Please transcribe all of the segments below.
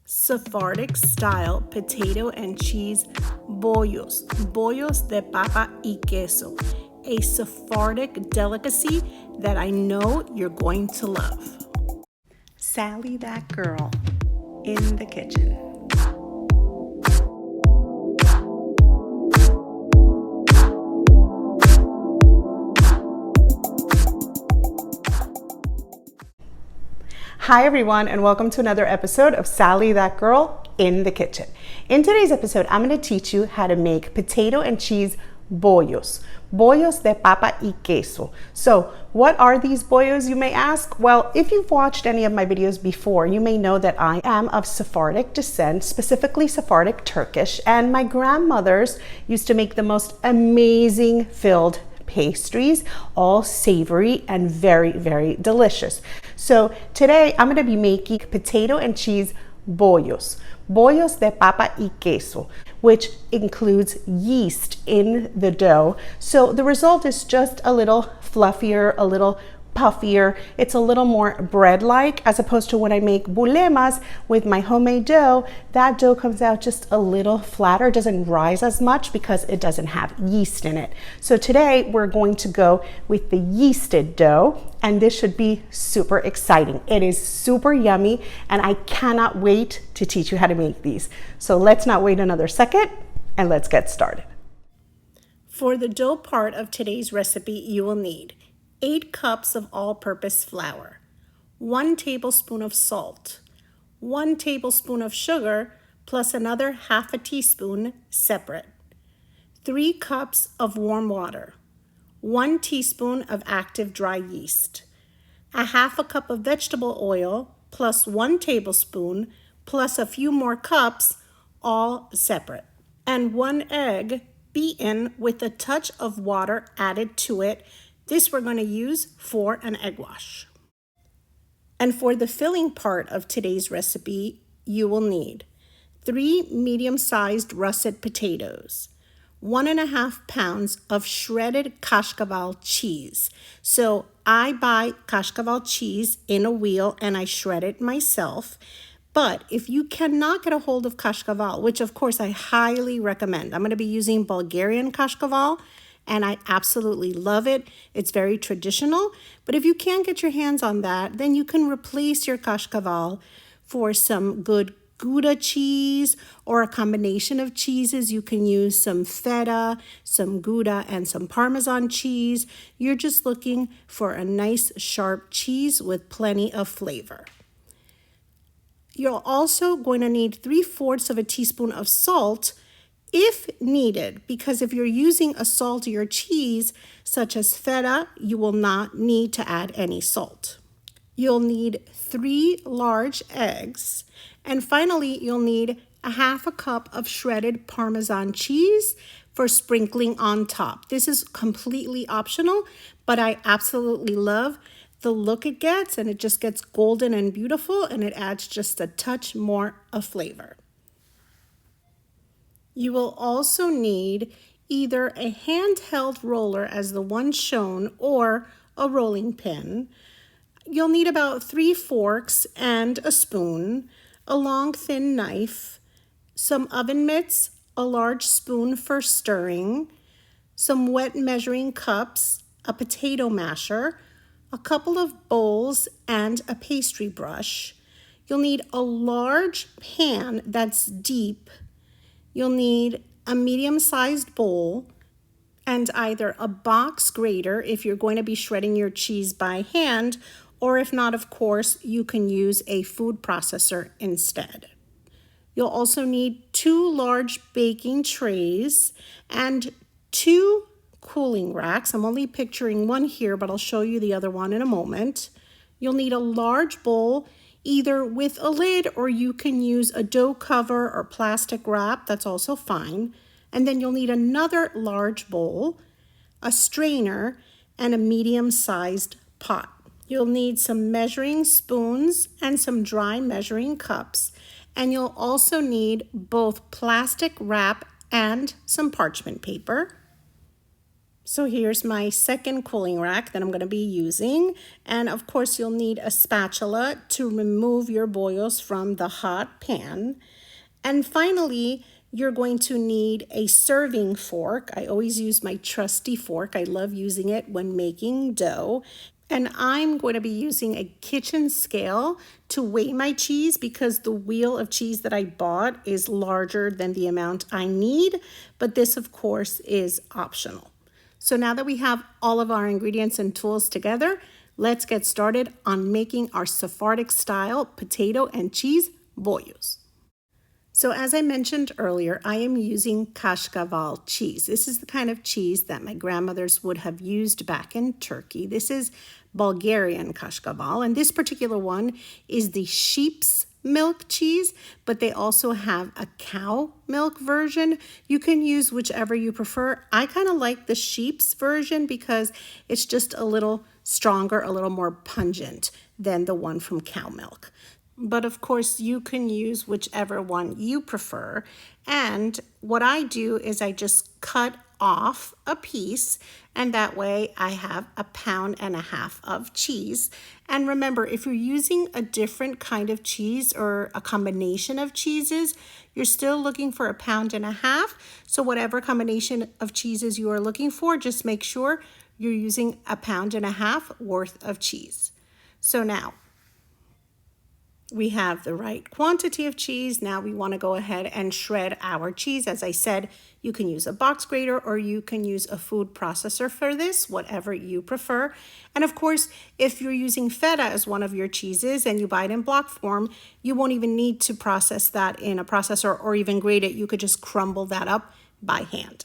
Sephardic style potato and cheese bollos, bollos de papa y queso, a Sephardic delicacy that I know you're going to love. Sally, that girl, in the kitchen. Hi everyone, and welcome to another episode of Sally, that girl, in the kitchen. In today's episode, I'm going to teach you how to make potato and cheese bollos, bollos de papa y queso. So what are these bollos, you may ask? Well, if you've watched any of my videos before, you may know that I am of Sephardic descent, specifically Sephardic-Turkish, and my grandmothers used to make the most amazing filled pastries, all savory and very, very delicious. So today I'm going to be making potato and cheese bollos, bollos de papa y queso, which includes yeast in the dough. So the result is just a little fluffier, a little puffier. It's a little more bread-like, as opposed to when I make bulemas with my homemade dough. That dough comes out just a little flatter, doesn't rise as much because it doesn't have yeast in it. So today we're going to go with the yeasted dough, and this should be super exciting. It is super yummy, and I cannot wait to teach you how to make these. So let's not wait another second, and let's get started. For the dough part of today's recipe, you will need 8 cups of all-purpose flour, 1 tablespoon of salt, 1 tablespoon of sugar, plus another half a teaspoon separate, 3 cups of warm water, 1 teaspoon of active dry yeast, a half a cup of vegetable oil, plus 1 tablespoon, plus a few more cups, all separate, and 1 egg beaten with a touch of water added to it. This we're going to use for an egg wash. And for the filling part of today's recipe, you will need 3 medium-sized russet potatoes, 1.5 pounds of shredded kashkaval cheese. So I buy kashkaval cheese in a wheel and I shred it myself. But if you cannot get a hold of kashkaval, which of course I highly recommend, I'm going to be using Bulgarian kashkaval, and I absolutely love it. It's very traditional. But if you can't get your hands on that, then you can replace your kashkaval for some good Gouda cheese or a combination of cheeses. You can use some feta, some Gouda, and some Parmesan cheese. You're just looking for a nice sharp cheese with plenty of flavor. You're also going to need 3/4 of a teaspoon of salt if needed, because if you're using a saltier cheese such as feta, you will not need to add any salt. You'll need 3 large eggs, and finally you'll need a half a cup of shredded Parmesan cheese for sprinkling on top. This is completely optional, but I absolutely love the look it gets, and it just gets golden and beautiful, and it adds just a touch more of flavor. You will also need either a handheld roller as the one shown or a rolling pin. You'll need about 3 forks and a spoon, a long thin knife, some oven mitts, a large spoon for stirring, some wet measuring cups, a potato masher, a couple of bowls, and a pastry brush. You'll need a large pan that's deep. You'll need a medium-sized bowl and either a box grater if you're going to be shredding your cheese by hand, or if not, of course, you can use a food processor instead. You'll also need 2 large baking trays and 2 cooling racks. I'm only picturing one here, but I'll show you the other one in a moment. You'll need a large bowl, either with a lid, or you can use a dough cover or plastic wrap. That's also fine. And then you'll need another large bowl, a strainer, and a medium-sized pot. You'll need some measuring spoons and some dry measuring cups. And you'll also need both plastic wrap and some parchment paper. So here's my second cooling rack that I'm going to be using. And of course, you'll need a spatula to remove your boyos from the hot pan. And finally, you're going to need a serving fork. I always use my trusty fork. I love using it when making dough. And I'm going to be using a kitchen scale to weigh my cheese because the wheel of cheese that I bought is larger than the amount I need. But this, of course, is optional. So now that we have all of our ingredients and tools together, let's get started on making our Sephardic style potato and cheese boyos. So as I mentioned earlier, I am using kashkaval cheese. This is the kind of cheese that my grandmothers would have used back in Turkey. This is Bulgarian kashkaval, and this particular one is the sheep's milk cheese, but they also have a cow milk version. You can use whichever you prefer. I kind of like the sheep's version because it's just a little stronger, a little more pungent than the one from cow milk. But of course, you can use whichever one you prefer. And what I do is I just cut off a piece, and that way I have 1.5 pounds of cheese. And remember, if you're using a different kind of cheese or a combination of cheeses, you're still looking for 1.5 pounds. So whatever combination of cheeses you are looking for, just make sure you're using 1.5 pounds worth of cheese. So now, we have the right quantity of cheese. Now we want to go ahead and shred our cheese. As I said, you can use a box grater or you can use a food processor for this, whatever you prefer. And of course, if you're using feta as one of your cheeses and you buy it in block form, you won't even need to process that in a processor or even grate it. You could just crumble that up by hand.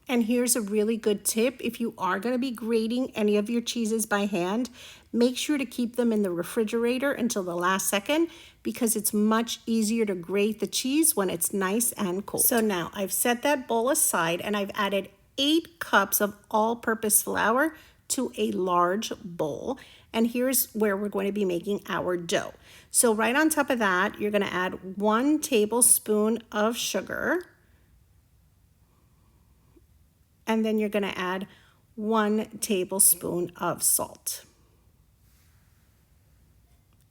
And here's a really good tip. If you are going to be grating any of your cheeses by hand, make sure to keep them in the refrigerator until the last second because it's much easier to grate the cheese when it's nice and cold. So now I've set that bowl aside and I've added 8 cups of all-purpose flour to a large bowl. And here's where we're going to be making our dough. So right on top of that, you're going to add 1 tablespoon of sugar. And then you're going to add 1 tablespoon of salt.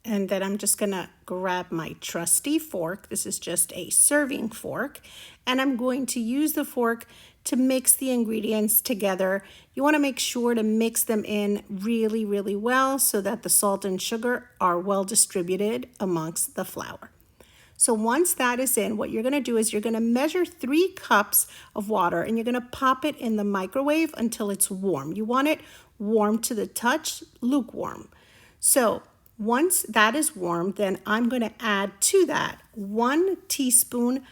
And then I'm just going to grab my trusty fork. This is just a serving fork. And I'm going to use the fork to mix the ingredients together. You want to make sure to mix them in really, really well so that the salt and sugar are well distributed amongst the flour. So once that is in, what you're going to do is you're going to measure 3 cups of water and you're going to pop it in the microwave until it's warm. You want it warm to the touch, lukewarm. So once that is warm, then I'm going to add to that 1 teaspoon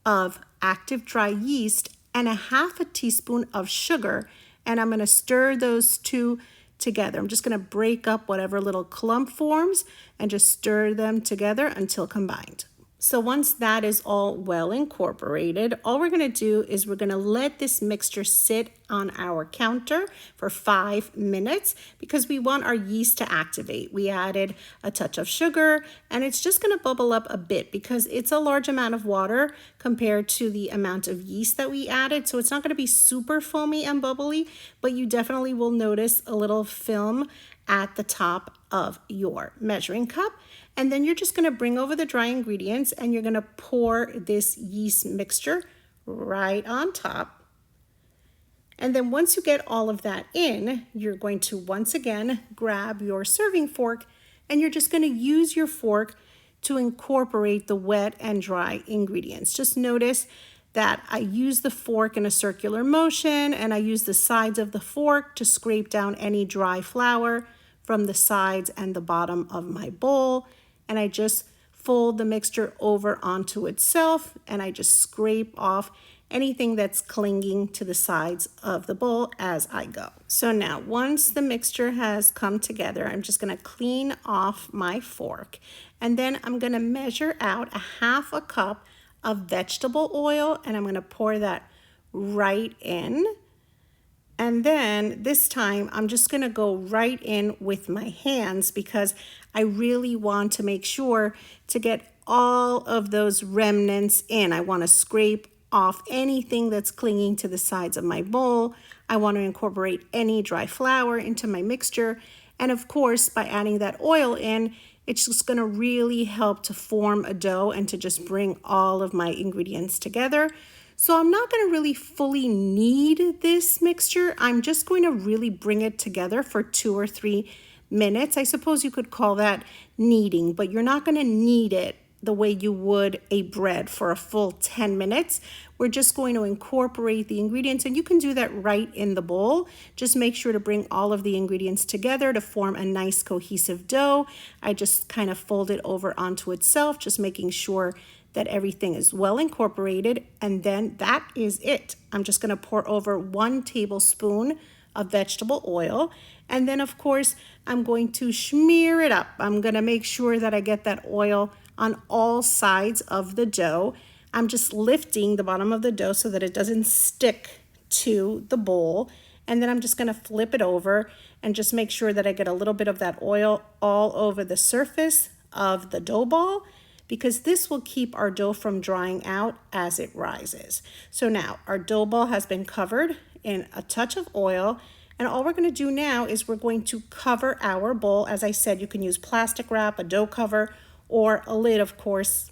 of active dry yeast and 1/2 teaspoon of sugar. And I'm going to stir those two together. I'm just going to break up whatever little clump forms and just stir them together until combined. So once that is all well incorporated, all we're going to do is we're going to let this mixture sit on our counter for 5 minutes because we want our yeast to activate. We added a touch of sugar and it's just going to bubble up a bit because it's a large amount of water compared to the amount of yeast that we added. So it's not going to be super foamy and bubbly, but you definitely will notice a little film at the top of your measuring cup. And then you're just going to bring over the dry ingredients and you're going to pour this yeast mixture right on top. And then once you get all of that in, you're going to once again grab your serving fork and you're just going to use your fork to incorporate the wet and dry ingredients. Just notice that I use the fork in a circular motion and I use the sides of the fork to scrape down any dry flour from the sides and the bottom of my bowl. And I just fold the mixture over onto itself and I just scrape off anything that's clinging to the sides of the bowl as I go. So now once the mixture has come together, I'm just going to clean off my fork and then I'm going to measure out 1/2 cup of vegetable oil and I'm going to pour that right in. And then this time, I'm just going to go right in with my hands because I really want to make sure to get all of those remnants in. I want to scrape off anything that's clinging to the sides of my bowl. I want to incorporate any dry flour into my mixture. And of course, by adding that oil in, it's just going to really help to form a dough and to just bring all of my ingredients together. So I'm not going to really fully knead this mixture. I'm just going to really bring it together for 2 or 3 minutes. I suppose you could call that kneading, but you're not going to knead it the way you would a bread for a full 10 minutes. We're just going to incorporate the ingredients, and you can do that right in the bowl. Just make sure to bring all of the ingredients together to form a nice cohesive dough. I just kind of fold it over onto itself, just making sure that everything is well incorporated, and then that is it. I'm just going to pour over 1 tablespoon of vegetable oil, and then of course I'm going to smear it up. I'm going to make sure that I get that oil on all sides of the dough. I'm just lifting the bottom of the dough so that it doesn't stick to the bowl, and then I'm just going to flip it over and just make sure that I get a little bit of that oil all over the surface of the dough ball, because this will keep our dough from drying out as it rises. So now our dough ball has been covered in a touch of oil, and all we're going to do now is we're going to cover our bowl. As I said, you can use plastic wrap, a dough cover, or a lid, of course.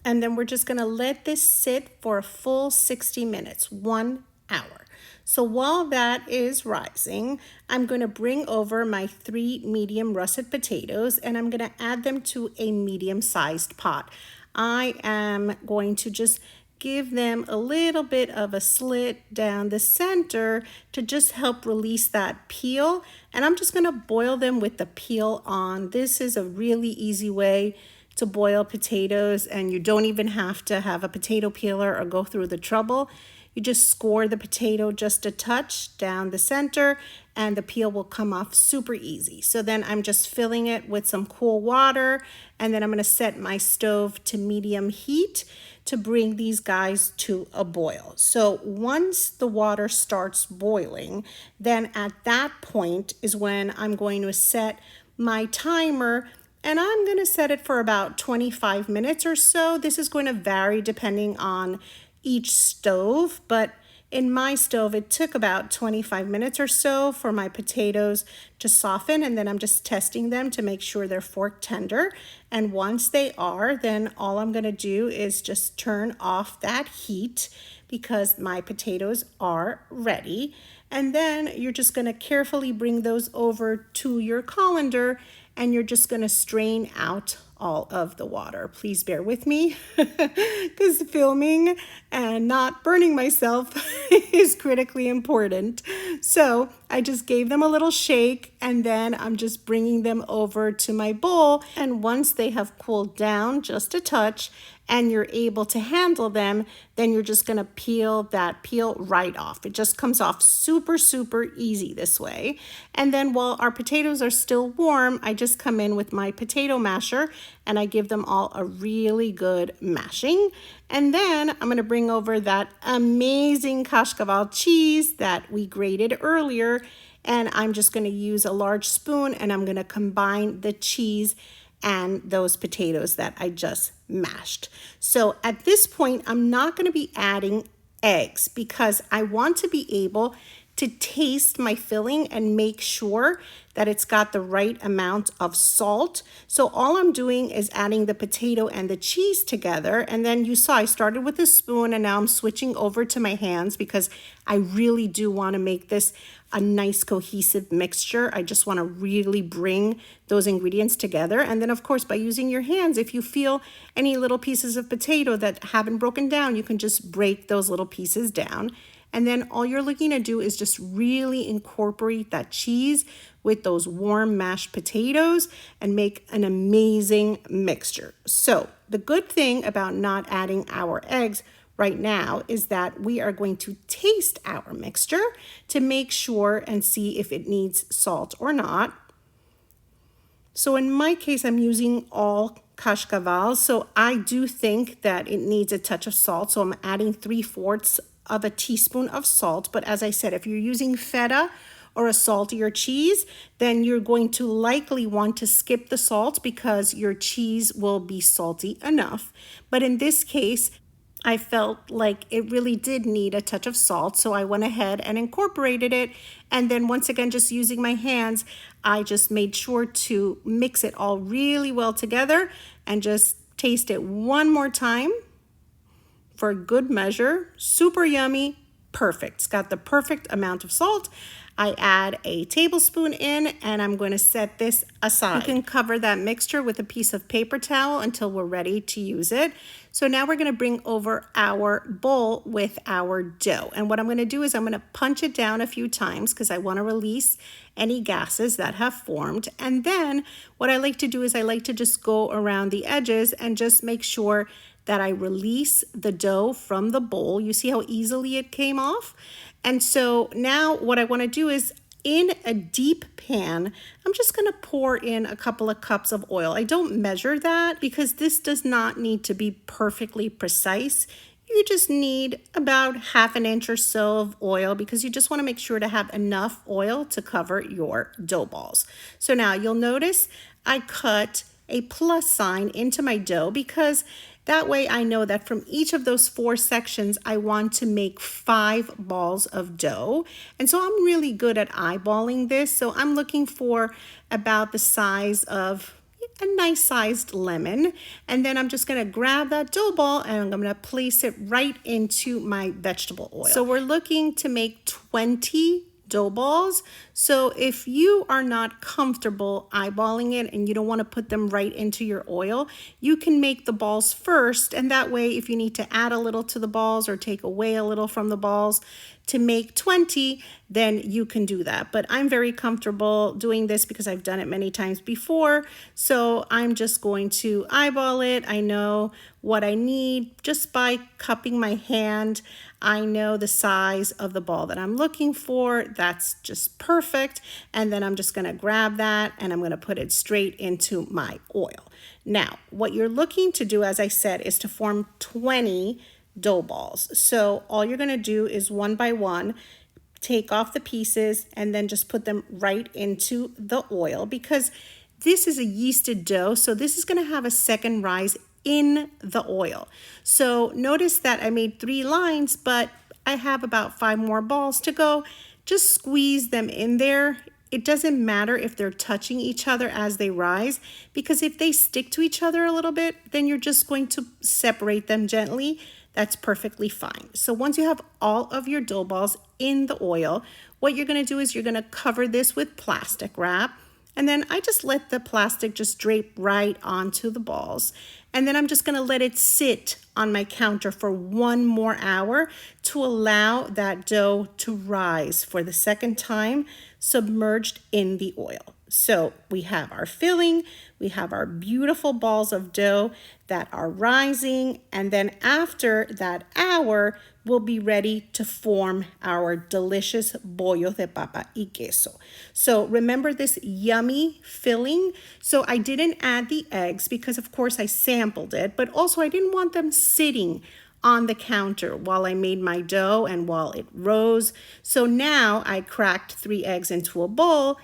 And then we're just going to let this sit for a full 60 minutes, 1 hour. So while that is rising, I'm going to bring over my 3 medium russet potatoes, and I'm going to add them to a medium-sized pot. I am going to just give them a little bit of a slit down the center to just help release that peel. And I'm just going to boil them with the peel on. This is a really easy way to boil potatoes, and you don't even have to have a potato peeler or go through the trouble. You just score the potato just a touch down the center, and the peel will come off super easy. So then I'm just filling it with some cool water, and then I'm going to set my stove to medium heat to bring these guys to a boil. So once the water starts boiling, then at that point is when I'm going to set my timer, and I'm going to set it for about 25 minutes or so. This is going to vary depending on each stove, but in my stove, it took about 25 minutes or so for my potatoes to soften, and then I'm just testing them to make sure they're fork tender. And once they are, then all I'm going to do is just turn off that heat because my potatoes are ready. And then you're just going to carefully bring those over to your colander, and you're just going to strain out all of the water. Please bear with me because filming and not burning myself is critically important. So I just gave them a little shake, and then I'm just bringing them over to my bowl. And once they have cooled down just a touch and you're able to handle them, then you're just going to peel that peel right off. It just comes off super, super easy this way. And then while our potatoes are still warm, I just come in with my potato masher and I give them all a really good mashing. And then I'm going to bring over that amazing Kashkaval cheese that we grated earlier, and I'm just going to use a large spoon, and I'm going to combine the cheese and those potatoes that I just mashed. So at this point, I'm not going to be adding eggs because I want to be able to taste my filling and make sure that it's got the right amount of salt. So all I'm doing is adding the potato and the cheese together. And then you saw I started with a spoon, and now I'm switching over to my hands because I really do want to make this a nice cohesive mixture. I just want to really bring those ingredients together. And then of course, by using your hands, if you feel any little pieces of potato that haven't broken down, you can just break those little pieces down. And then all you're looking to do is just really incorporate that cheese with those warm mashed potatoes and make an amazing mixture. So the good thing about not adding our eggs right now is that we are going to taste our mixture to make sure and see if it needs salt or not. So in my case, I'm using all Kashkaval, so I do think that it needs a touch of salt. So I'm adding 3/4 of a teaspoon of salt. But as I said, if you're using feta or a saltier cheese, then you're going to likely want to skip the salt because your cheese will be salty enough. But in this case, I felt like it really did need a touch of salt, so I went ahead and incorporated it. And then once again, just using my hands, I just made sure to mix it all really well together and just taste it one more time for good measure. Super yummy, perfect. It's got the perfect amount of salt. I add a tablespoon in and I'm going to set this aside. You can cover that mixture with a piece of paper towel until we're ready to use it. So now we're going to bring over our bowl with our dough. And what I'm going to do is I'm going to punch it down a few times because I want to release any gases that have formed. And then what I like to do is I like to just go around the edges and just make sure that I release the dough from the bowl. You see how easily it came off? And so now what I want to do is in a deep pan, I'm just going to pour in a couple of cups of oil. I don't measure that because this does not need to be perfectly precise. You just need about ½ inch or so of oil because you just want to make sure to have enough oil to cover your dough balls. So now you'll notice I cut a plus sign into my dough because that way I know that from each of those 4 sections, I want to make 5 balls of dough. And so I'm really good at eyeballing this. So I'm looking for about the size of a nice sized lemon. And then I'm just going to grab that dough ball and I'm going to place it right into my vegetable oil. So we're looking to make 20 dough balls. So if you are not comfortable eyeballing it and you don't want to put them right into your oil, you can make the balls first. And that way, if you need to add a little to the balls or take away a little from the balls to make 20, then you can do that. But I'm very comfortable doing this because I've done it many times before. So I'm just going to eyeball it. I know what I need just by cupping my hand. I know the size of the ball that I'm looking for. That's just perfect. And then I'm just going to grab that and I'm going to put it straight into my oil. Now, what you're looking to do, as I said, is to form 20 dough balls. So all you're going to do is one by one, take off the pieces and then just put them right into the oil because this is a yeasted dough. So this is going to have a second rise in the oil. So notice that I made 3 lines, but I have about 5 more balls to go. Just squeeze them in there. It doesn't matter if they're touching each other as they rise, because if they stick to each other a little bit, then you're just going to separate them gently. That's perfectly fine. So once you have all of your dough balls in the oil, what you're going to do is you're going to cover this with plastic wrap. And then I just let the plastic just drape right onto the balls. And then I'm just going to let it sit on my counter for 1 more hour to allow that dough to rise for the second time, submerged in the oil. So we have our filling, we have our beautiful balls of dough that are rising, and then after that hour, we'll be ready to form our delicious bollos de papa y queso. So remember this yummy filling. So I didn't add the eggs because of course I sampled it, but also I didn't want them sitting on the counter while I made my dough and while it rose. So now I cracked 3 eggs into a bowl.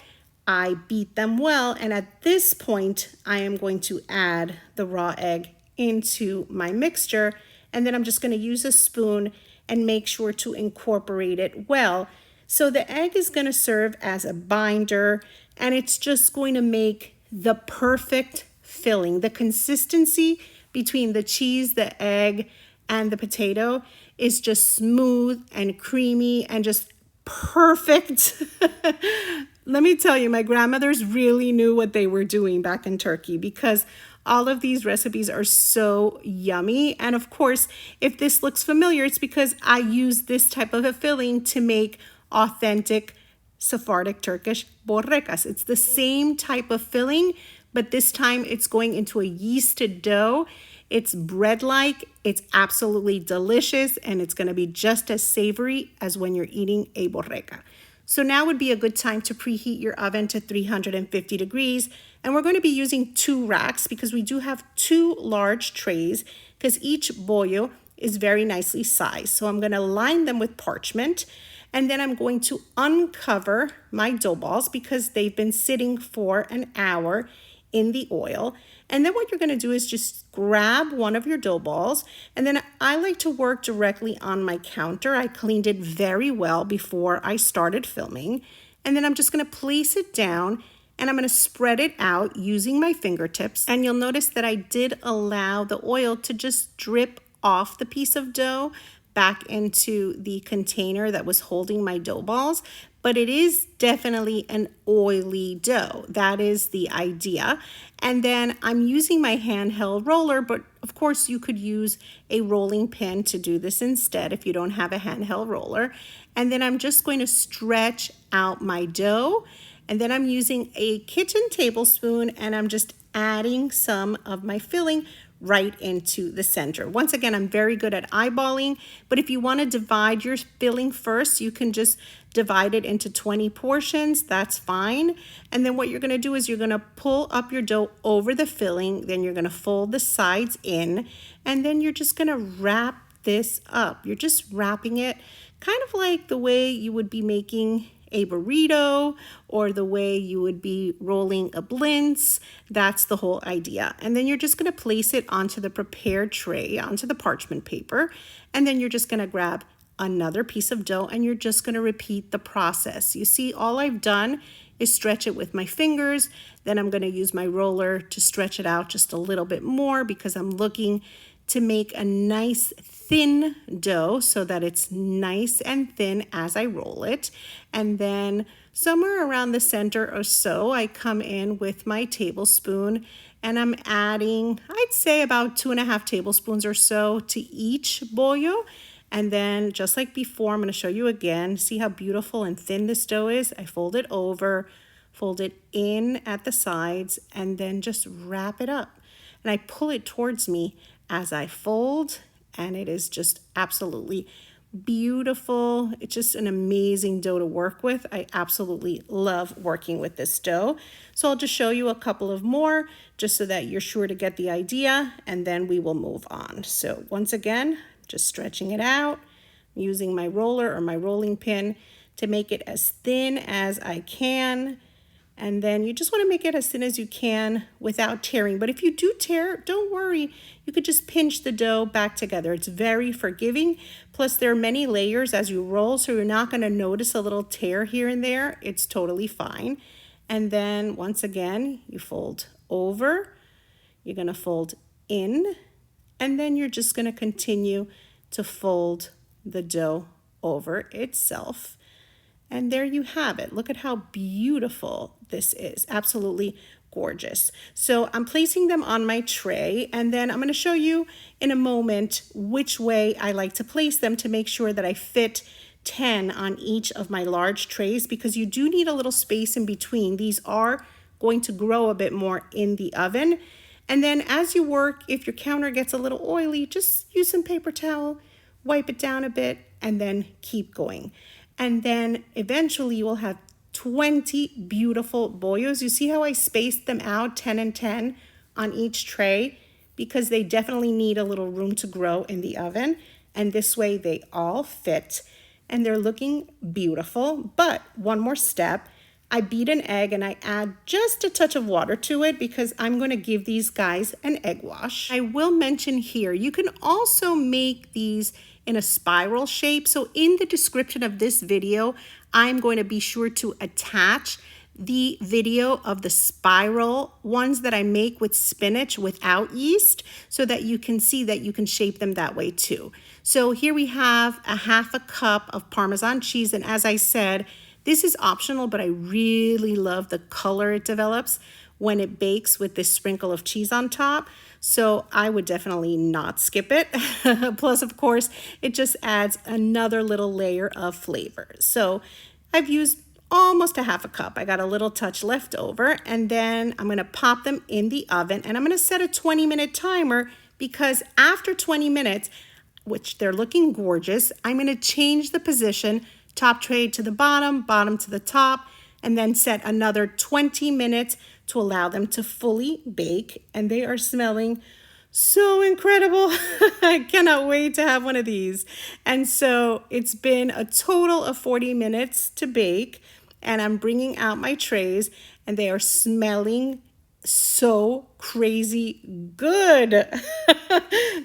I beat them well, and at this point, I am going to add the raw egg into my mixture, and then I'm just going to use a spoon and make sure to incorporate it well. So the egg is going to serve as a binder, and it's just going to make the perfect filling. The consistency between the cheese, the egg, and the potato is just smooth and creamy and just perfect. Let me tell you, my grandmothers really knew what they were doing back in Turkey because all of these recipes are so yummy. And of course, if this looks familiar, it's because I use this type of a filling to make authentic Sephardic-Turkish borrecas. It's the same type of filling, but this time it's going into a yeasted dough. It's bread-like, it's absolutely delicious, and it's gonna be just as savory as when you're eating a borreca. So now would be a good time to preheat your oven to 350 degrees. And we're going to be using 2 racks because we do have 2 large trays because each bollo is very nicely sized. So I'm going to line them with parchment. And then I'm going to uncover my dough balls because they've been sitting for an hour in the oil. And then what you're going to do is just grab one of your dough balls. And then I like to work directly on my counter. I cleaned it very well before I started filming. And then I'm just going to place it down and I'm going to spread it out using my fingertips. And you'll notice that I did allow the oil to just drip off the piece of dough back into the container that was holding my dough balls. But it is definitely an oily dough. That is the idea. And then I'm using my handheld roller, but of course you could use a rolling pin to do this instead if you don't have a handheld roller. And then I'm just going to stretch out my dough. And then I'm using a kitchen tablespoon and I'm just adding some of my filling right into the center. Once again, I'm very good at eyeballing, but if you want to divide your filling first, you can just divide it into 20 portions. That's fine. And then what you're going to do is you're going to pull up your dough over the filling, then you're going to fold the sides in, and then you're just going to wrap this up. You're just wrapping it kind of like the way you would be making a burrito or the way you would be rolling a blintz. That's the whole idea. And then you're just going to place it onto the prepared tray, onto the parchment paper. And then you're just going to grab another piece of dough and you're just going to repeat the process. You see, all I've done is stretch it with my fingers. Then I'm going to use my roller to stretch it out just a little bit more because I'm looking to make a nice thin dough so that it's nice and thin as I roll it. And then somewhere around the center or so, I come in with my tablespoon and I'm adding, I'd say about 2.5 tablespoons or so to each bollo. And then just like before, I'm going to show you again. See how beautiful and thin this dough is? I fold it over, fold it in at the sides, and then just wrap it up. And I pull it towards me as I fold, and it is just absolutely beautiful. It's just an amazing dough to work with. I absolutely love working with this dough. So I'll just show you a couple of more just so that you're sure to get the idea, and then we will move on. So once again, just stretching it out, using my roller or my rolling pin to make it as thin as I can. And then you just want to make it as thin as you can without tearing. But if you do tear, don't worry. You could just pinch the dough back together. It's very forgiving. Plus, there are many layers as you roll, so you're not going to notice a little tear here and there. It's totally fine. And then once again, you fold over. You're going to fold in. And then you're just going to continue to fold the dough over itself. And there you have it. Look at how beautiful this is. Absolutely gorgeous. So I'm placing them on my tray, and then I'm going to show you in a moment which way I like to place them to make sure that I fit 10 on each of my large trays, because you do need a little space in between. These are going to grow a bit more in the oven. And then as you work, if your counter gets a little oily, just use some paper towel, wipe it down a bit, and then keep going. And then eventually you will have 20 beautiful bollos. You see how I spaced them out 10 and 10 on each tray, because they definitely need a little room to grow in the oven. And this way they all fit and they're looking beautiful. But one more step, I beat an egg and I add just a touch of water to it because I'm going to give these guys an egg wash. I will mention here, you can also make these in a spiral shape. So in the description of this video, I'm going to be sure to attach the video of the spiral ones that I make with spinach without yeast, so that you can see that you can shape them that way too. So here we have a 1/2 cup of Parmesan cheese. And as I said, this is optional, but I really love the color it develops when it bakes with this sprinkle of cheese on top. So I would definitely not skip it. Plus, of course, it just adds another little layer of flavor. So I've used almost a 1/2 cup. I got a little touch left over, and then I'm gonna pop them in the oven, and I'm gonna set a 20-minute timer, because after 20 minutes, which they're looking gorgeous, I'm gonna change the position, top tray to the bottom, bottom to the top, and then set another 20 minutes to allow them to fully bake. And they are smelling so incredible. I cannot wait to have one of these. And so it's been a total of 40 minutes to bake, and I'm bringing out my trays, and they are smelling so crazy good.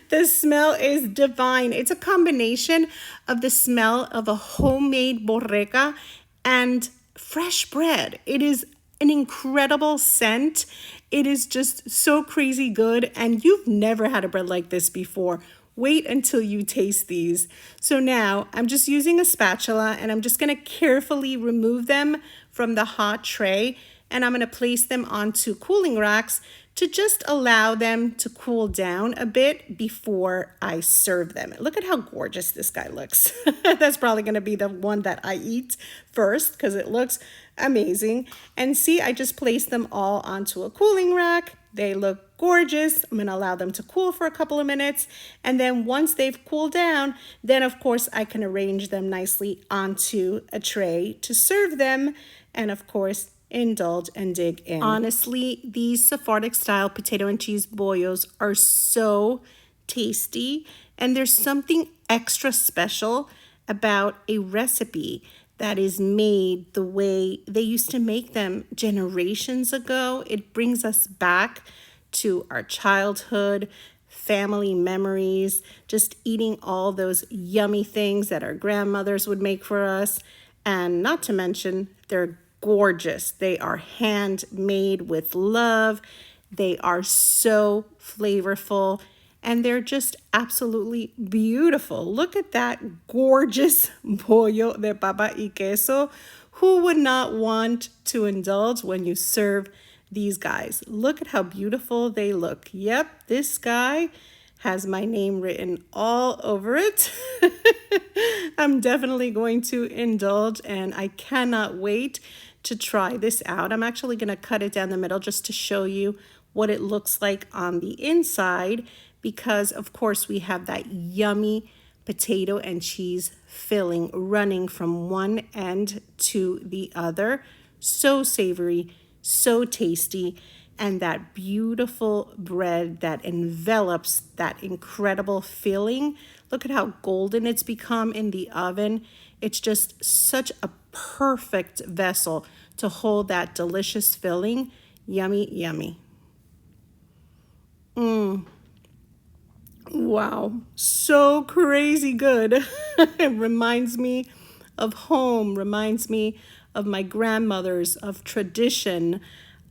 The smell is divine. It's a combination of the smell of a homemade borreca and fresh bread. It is an incredible scent. It is just so crazy good, and you've never had a bread like this before. Wait until you taste these. So now I'm just using a spatula, and I'm just going to carefully remove them from the hot tray, and I'm going to place them onto cooling racks to just allow them to cool down a bit before I serve them. Look at how gorgeous this guy looks. That's probably going to be the one that I eat first because it looks amazing. And see, I just placed them all onto a cooling rack. They look gorgeous. I'm going to allow them to cool for a couple of minutes. And then once they've cooled down, then of course I can arrange them nicely onto a tray to serve them. And of course, indulge and dig in. Honestly, these Sephardic style potato and cheese boyos are so tasty, and there's something extra special about a recipe that is made the way they used to make them generations ago. It brings us back to our childhood, family memories, just eating all those yummy things that our grandmothers would make for us. And not to mention, they're gorgeous. They are handmade with love. They are so flavorful, and they're just absolutely beautiful. Look at that gorgeous pollo de papa y queso. Who would not want to indulge when you serve these guys? Look at how beautiful they look. Yep, this guy has my name written all over it. I'm definitely going to indulge, and I cannot wait to try this out. I'm actually going to cut it down the middle just to show you what it looks like on the inside, because of course we have that yummy potato and cheese filling running from one end to the other. So savory, so tasty, and that beautiful bread that envelops that incredible filling. Look at how golden it's become in the oven. It's just such a perfect vessel to hold that delicious filling. Yummy, yummy. Wow, so crazy good. It reminds me of home, reminds me of my grandmother's, of tradition.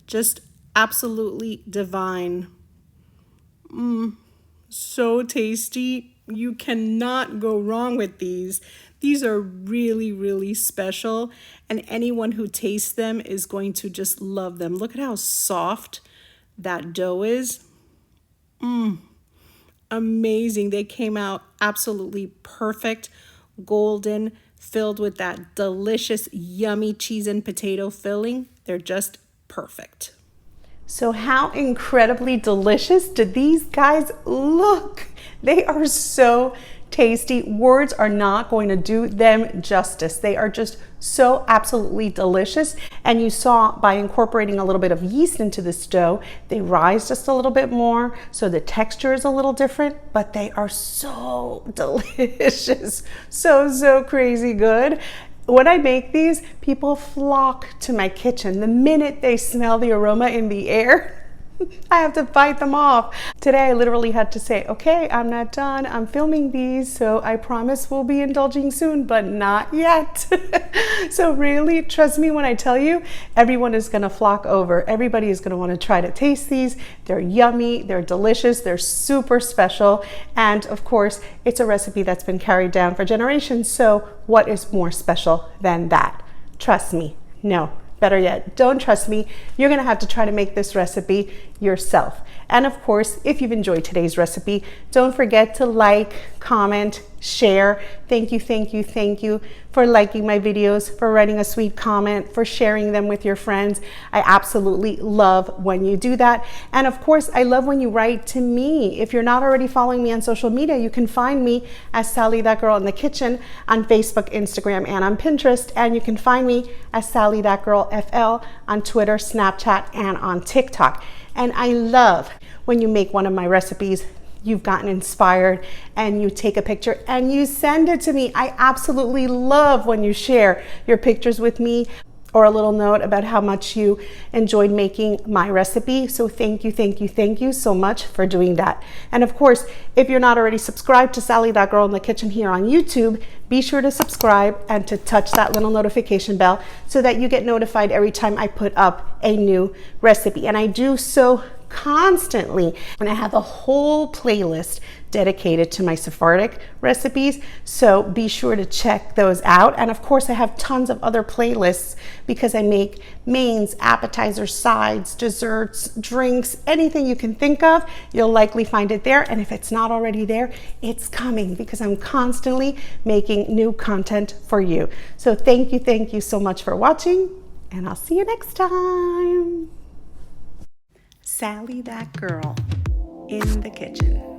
Just absolutely divine. So tasty. You cannot go wrong with these. These are really, really special, and anyone who tastes them is going to just love them. Look at how soft that dough is. Amazing. They came out absolutely perfect, golden, filled with that delicious, yummy cheese and potato filling. They're just perfect. So how incredibly delicious do these guys look? They are so tasty. Words are not going to do them justice. They are just so absolutely delicious. And you saw by incorporating a little bit of yeast into this dough, they rise just a little bit more. So the texture is a little different, but they are so delicious. So crazy good. When I make these, people flock to my kitchen. The minute they smell the aroma in the air, I have to fight them off. Today, I literally had to say, okay, I'm not done. I'm filming these, so I promise we'll be indulging soon, but not yet. So really, trust me when I tell you, everyone is gonna flock over. Everybody is gonna wanna try to taste these. They're yummy, they're delicious, they're super special. And of course, it's a recipe that's been carried down for generations. So what is more special than that? Trust me, no. Better yet, don't trust me. You're gonna have to try to make this recipe yourself. And of course, if you've enjoyed today's recipe, don't forget to like, comment, share. Thank you for liking my videos, for writing a sweet comment, for sharing them with your friends. I absolutely love when you do that. And of course, I love when you write to me. If you're not already following me on social media, you can find me as Sally That Girl in the Kitchen on Facebook, Instagram, and on Pinterest. And you can find me as Sally That Girl FL on Twitter, Snapchat, and on TikTok. And I love when you make one of my recipes, you've gotten inspired, and you take a picture and you send it to me. I absolutely love when you share your pictures with me. or a little note about how much you enjoyed making my recipe. So thank you so much for doing that. And of course, if you're not already subscribed to Sally That Girl in the Kitchen here on YouTube, be sure to subscribe and to touch that little notification bell so that you get notified every time I put up a new recipe. And I do so constantly, and I have a whole playlist dedicated to my Sephardic recipes, so be sure to check those out. And of course, I have tons of other playlists because I make mains, appetizers, sides, desserts, drinks, anything you can think of, you'll likely find it there. And if it's not already there, it's coming because I'm constantly making new content for you. So thank you so much for watching, and I'll see you next time. Sally That Girl in the Kitchen.